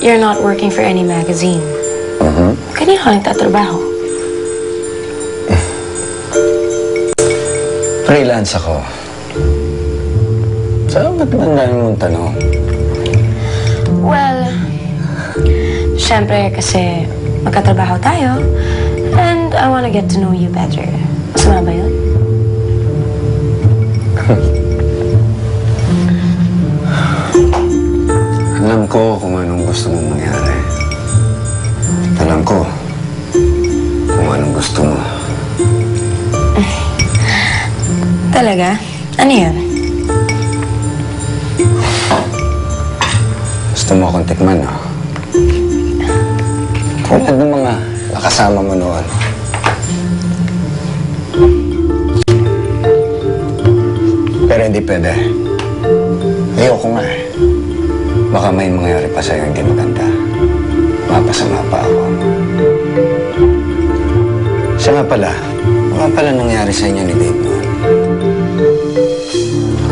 you're not working for any magazine. Kanina ka nagtatrabaho? Freelance ako. Saan ba't mandaan mong tanong? Well, syempre kasi magkatrabaho tayo and I wanna get to know you better. Masama ba yun? Alam ko kung anong gusto mong mangyari. Alam ko kung anong gusto mo. Talaga? Ano yun? Gusto mo akong tikman, no? Tulad ng mga nakasama mo noon. Pero hindi pwede. Ayoko nga eh. Baka may mangyari pa sa'yo hindi maganda. Mapasama pa ako. Siya nga pala. Baka pala nangyari sa inyo ni Dave noon.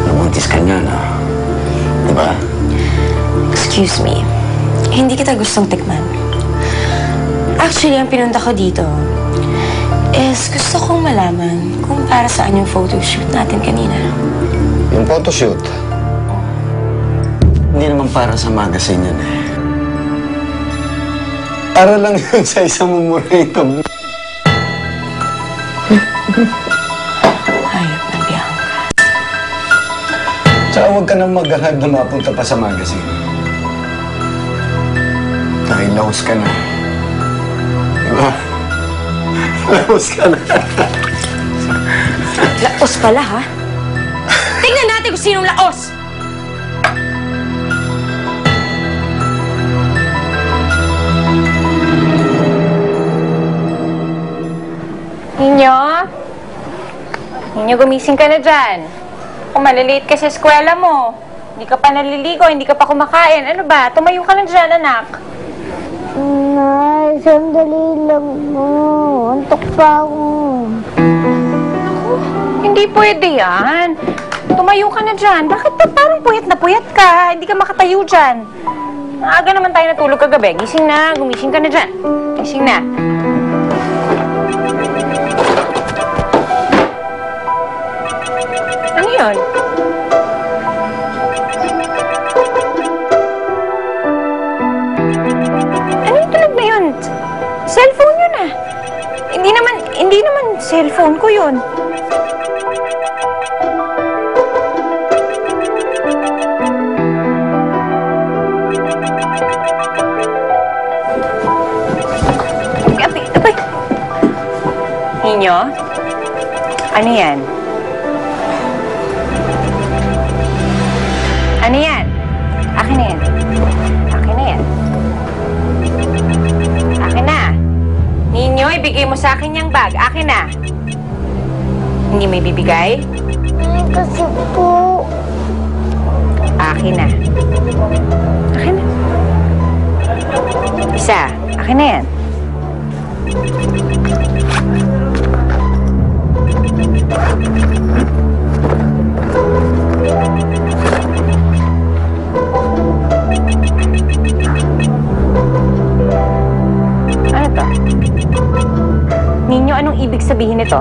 Namuntis ka niya, no? Diba? Excuse me. Hindi kita gustong tikman. Actually, ang pinunta ko dito is gusto kong malaman kung para saan yung photoshoot natin kanina. Yung photoshoot, hindi naman para sa magazine yan eh. Para lang yun sa isang mumurito. Hayop na Bianca. Tsaka huwag ka nang maghangad na mapunta pa sa magazine. Dahil laos ka na. Diba? Laos ka na. Laos pala, ha? Tingnan natin kung sinong laos! Ninyo, gumising ka na dyan. Kung malilate ka sa eskwela mo, hindi ka pa naliligo, hindi ka pa kumakain. Ano ba? Tumayo ka na dyan, anak. Nay, sandali lang mo. Antok pa ako. Naku, hindi pwede yan. Tumayo ka na dyan. Bakit ba parang puyat na puyat ka? Hindi ka makatayo dyan. Maaga naman tayo natulog kagabi. Gising na, gumising ka na dyan. Gising na. Ano yun? Ano yung tunog na yun? Cellphone yun ah. Hindi naman cellphone ko yun. Abay. Ninyo? Ano yan? Ano yan? Akin na yan. Akin na yan. Akin na. Ninyo, ibigay mo sa akin yung bag. Akin na. Hindi may bibigay? Kasi po. Akin na. Akin na. Isa. Akin na yan. Ano to? Ninyo, anong ibig sabihin nito?